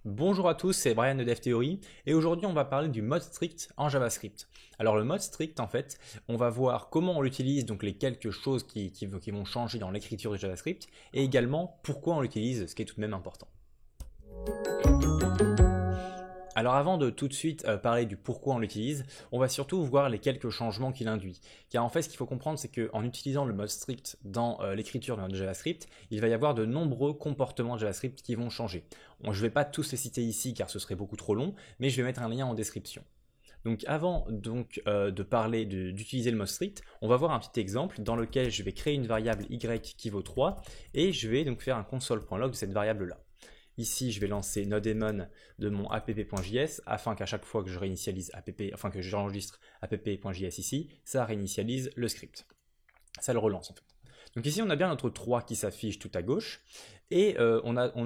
Bonjour à tous, c'est Brian de DevTheory et aujourd'hui on va parler du mode strict en JavaScript. Alors le mode strict en fait, on va voir comment on l'utilise, donc les quelques choses qui vont changer dans l'écriture de JavaScript et également pourquoi on l'utilise, ce qui est tout de même important. Alors avant de tout de suite parler du pourquoi on l'utilise, on va surtout voir les quelques changements qu'il induit. Car en fait ce qu'il faut comprendre c'est qu'en utilisant le mode strict dans l'écriture de JavaScript, il va y avoir de nombreux comportements de JavaScript qui vont changer. Je ne vais pas tous les citer ici car ce serait beaucoup trop long, mais je vais mettre un lien en description. Donc avant de parler d'utiliser le mode strict, on va voir un petit exemple dans lequel je vais créer une variable y qui vaut 3 et je vais donc faire un console.log de cette variable là. Ici, je vais lancer nodedaemon de mon app.js afin qu'à chaque fois que je réinitialise que j'enregistre app.js ici, ça réinitialise le script. Ça le relance en fait. Donc ici, on a bien notre 3 qui s'affiche tout à gauche et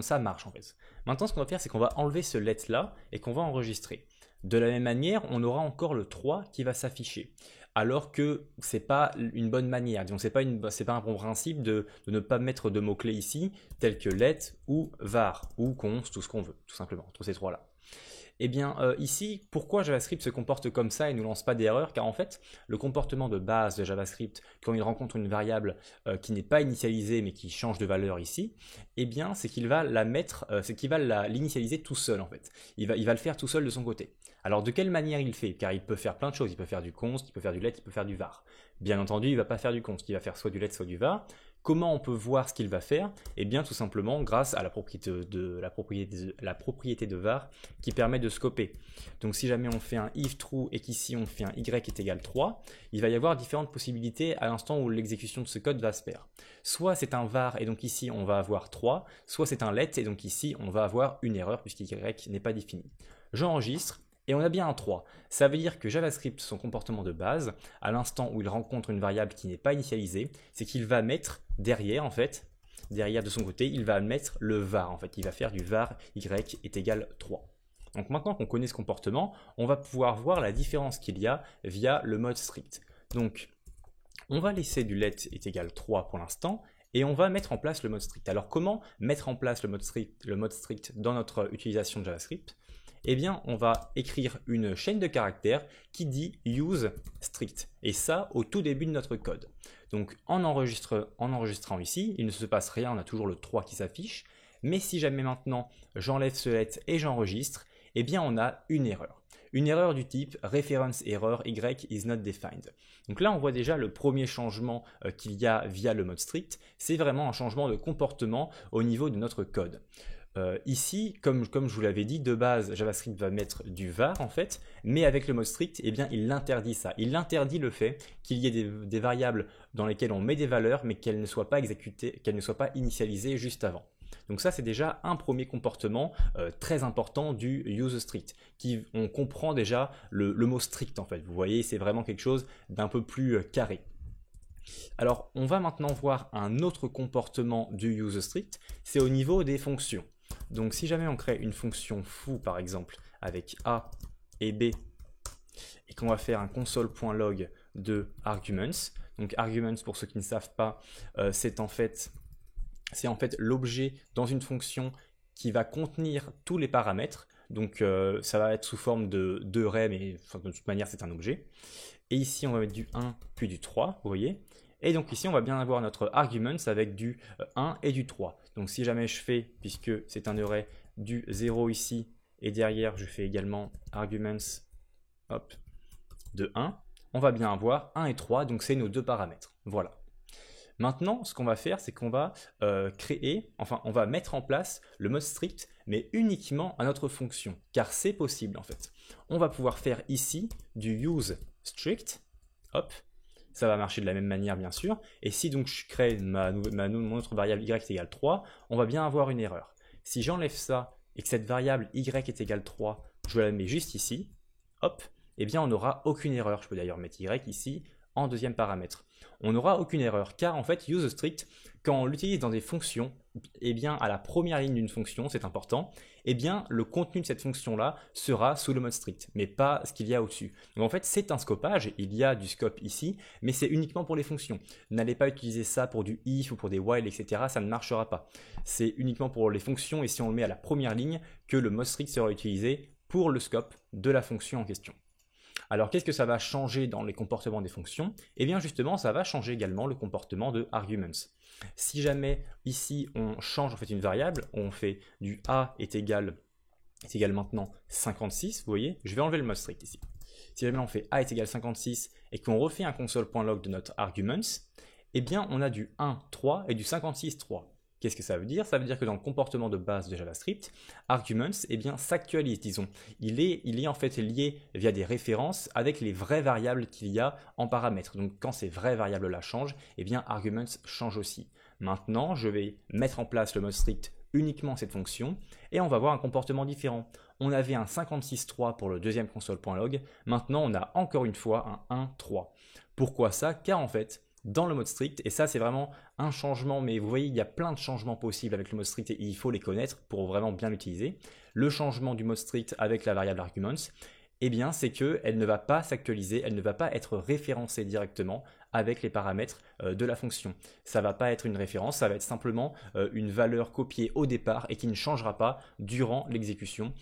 ça marche en fait. Maintenant, ce qu'on va faire, c'est qu'on va enlever ce let là et qu'on va enregistrer. De la même manière, on aura encore le 3 qui va s'afficher. Alors que c'est pas une bonne manière, disons c'est pas un bon principe de ne pas mettre de mots-clés ici, tels que let ou var ou const, tout ce qu'on veut, tout simplement, entre ces trois-là. Eh bien ici, pourquoi JavaScript se comporte comme ça et ne lance pas d'erreur? Car en fait, le comportement de base de JavaScript, quand il rencontre une variable qui n'est pas initialisée mais qui change de valeur ici, eh bien c'est qu'il va l'initialiser tout seul en fait. Il va le faire tout seul de son côté. Alors de quelle manière il le fait? Car il peut faire plein de choses, il peut faire du const, il peut faire du let, il peut faire du var. Bien entendu, il ne va pas faire du const, il va faire soit du let, soit du var. Comment on peut voir ce qu'il va faire? Eh bien tout simplement grâce à la propriété de var qui permet de scoper. Donc si jamais on fait un if true et qu'ici on fait un y est égal 3, il va y avoir différentes possibilités à l'instant où l'exécution de ce code va se faire. Soit c'est un var et donc ici on va avoir 3, soit c'est un let et donc ici on va avoir une erreur puisqu'y n'est pas défini. J'enregistre. Et on a bien un 3. Ça veut dire que JavaScript, son comportement de base, à l'instant où il rencontre une variable qui n'est pas initialisée, c'est qu'il va mettre derrière, en fait, derrière de son côté, il va mettre le var. En fait, il va faire du var y est égal 3. Donc maintenant qu'on connaît ce comportement, on va pouvoir voir la différence qu'il y a via le mode strict. Donc, on va laisser du let est égal 3 pour l'instant, et on va mettre en place le mode strict. Alors comment mettre en place le mode strict dans notre utilisation de JavaScript? Eh bien, on va écrire une chaîne de caractères qui dit use strict. Et ça, au tout début de notre code. Donc, en enregistrant ici, il ne se passe rien, on a toujours le 3 qui s'affiche. Mais si jamais maintenant, j'enlève ce let et j'enregistre, eh bien, on a une erreur. Une erreur du type reference error y is not defined. Donc là, on voit déjà le premier changement qu'il y a via le mode strict. C'est vraiment un changement de comportement au niveau de notre code. Ici, comme je vous l'avais dit, de base, JavaScript va mettre du var en fait, mais avec le mode strict, eh bien, il interdit ça. Il interdit le fait qu'il y ait des variables dans lesquelles on met des valeurs, mais qu'elles ne soient pas exécutées, qu'elles ne soient pas initialisées juste avant. Donc ça, c'est déjà un premier comportement très important du use strict, on comprend déjà le mot strict en fait. Vous voyez, c'est vraiment quelque chose d'un peu plus carré. Alors, on va maintenant voir un autre comportement du use strict, c'est au niveau des fonctions. Donc si jamais on crée une fonction foo par exemple avec a et b et qu'on va faire un console.log de arguments, donc arguments pour ceux qui ne savent pas, c'est en fait l'objet dans une fonction qui va contenir tous les paramètres, donc ça va être sous forme de array, mais de toute manière c'est un objet. Et ici on va mettre du 1 puis du 3, vous voyez. Et donc ici, on va bien avoir notre arguments avec du 1 et du 3. Donc si jamais je fais, puisque c'est un array, du 0 ici, et derrière je fais également arguments de 1, on va bien avoir 1 et 3, donc c'est nos deux paramètres. Voilà. Maintenant, ce qu'on va faire, c'est qu'on va on va mettre en place le mode strict, mais uniquement à notre fonction, car c'est possible en fait. On va pouvoir faire ici du use strict, hop, ça va marcher de la même manière bien sûr, et si donc je crée mon autre variable y est égale 3, on va bien avoir une erreur. Si j'enlève ça et que cette variable y est égale 3, je la mets juste ici, hop, eh bien on n'aura aucune erreur. Je peux d'ailleurs mettre y ici en deuxième paramètre. On n'aura aucune erreur car en fait useStrict, quand on l'utilise dans des fonctions, eh bien, à la première ligne d'une fonction, c'est important, eh bien, le contenu de cette fonction-là sera sous le mode strict, mais pas ce qu'il y a au-dessus. Donc en fait, c'est un scopage, il y a du scope ici, mais c'est uniquement pour les fonctions. N'allez pas utiliser ça pour du if ou pour des while, etc., ça ne marchera pas. C'est uniquement pour les fonctions, et si on le met à la première ligne, que le mode strict sera utilisé pour le scope de la fonction en question. Alors qu'est-ce que ça va changer dans les comportements des fonctions? Eh bien justement, ça va changer également le comportement de arguments. Si jamais ici on change en fait une variable, on fait du a est égal maintenant 56, vous voyez, je vais enlever le mode strict ici. Si jamais on fait a est égal 56 et qu'on refait un console.log de notre arguments, eh bien on a du 1, 3 et du 56, 3. Qu'est-ce que ça veut dire? Ça veut dire que dans le comportement de base de JavaScript, arguments eh bien, s'actualise, disons. Il est en fait lié via des références avec les vraies variables qu'il y a en paramètres. Donc quand ces vraies variables-là changent, eh bien arguments change aussi. Maintenant, je vais mettre en place le mode strict uniquement cette fonction et on va voir un comportement différent. On avait un 56.3 pour le deuxième console.log, maintenant on a encore une fois un 1.3. Pourquoi ça? Car en fait, dans le mode strict, et ça c'est vraiment un changement, mais vous voyez il y a plein de changements possibles avec le mode strict et il faut les connaître pour vraiment bien l'utiliser. Le changement du mode strict avec la variable arguments, eh bien c'est qu'elle ne va pas s'actualiser, elle ne va pas être référencée directement avec les paramètres de la fonction. Ça ne va pas être une référence, ça va être simplement une valeur copiée au départ et qui ne changera pas durant l'exécution,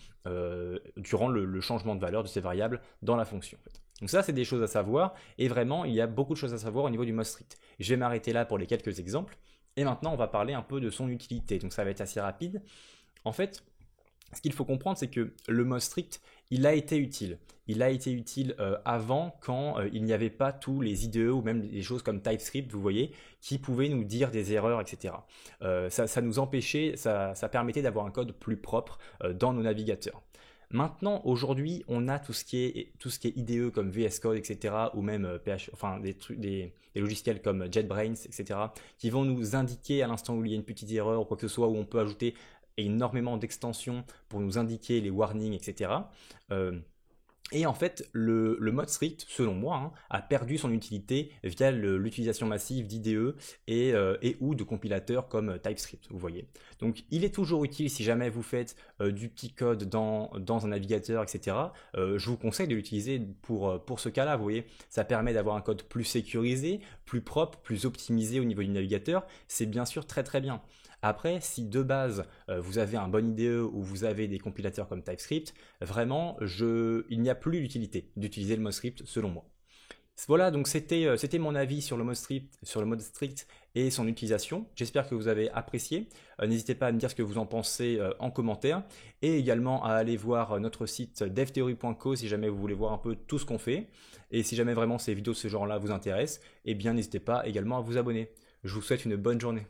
durant le changement de valeur de ces variables dans la fonction. Donc ça, c'est des choses à savoir, et vraiment, il y a beaucoup de choses à savoir au niveau du mode strict. Je vais m'arrêter là pour les quelques exemples, et maintenant, on va parler un peu de son utilité, donc ça va être assez rapide. En fait, ce qu'il faut comprendre, c'est que le mode strict, il a été utile. Il a été utile avant, quand il n'y avait pas tous les IDE ou même des choses comme TypeScript, vous voyez, qui pouvaient nous dire des erreurs, etc. Ça nous empêchait, ça permettait d'avoir un code plus propre dans nos navigateurs. Maintenant, aujourd'hui, on a tout ce qui est IDE comme VS Code, etc., ou même des logiciels comme JetBrains, etc., qui vont nous indiquer à l'instant où il y a une petite erreur ou quoi que ce soit, où on peut ajouter énormément d'extensions pour nous indiquer les warnings, etc. Et en fait, le mode strict, selon moi, a perdu son utilité via l'utilisation massive d'IDE et ou de compilateurs comme TypeScript, vous voyez. Donc, il est toujours utile si jamais vous faites du petit code dans un navigateur, etc. Je vous conseille de l'utiliser pour ce cas-là, vous voyez. Ça permet d'avoir un code plus sécurisé, plus propre, plus optimisé au niveau du navigateur. C'est bien sûr très très bien. Après, si de base, vous avez un bon IDE ou vous avez des compilateurs comme TypeScript, vraiment, il n'y a plus l'utilité d'utiliser le mode strict selon moi. Voilà, donc c'était mon avis sur le mode strict et son utilisation. J'espère que vous avez apprécié. N'hésitez pas à me dire ce que vous en pensez en commentaire et également à aller voir notre site devtheory.co si jamais vous voulez voir un peu tout ce qu'on fait. Et si jamais vraiment ces vidéos de ce genre-là vous intéressent, eh bien n'hésitez pas également à vous abonner. Je vous souhaite une bonne journée.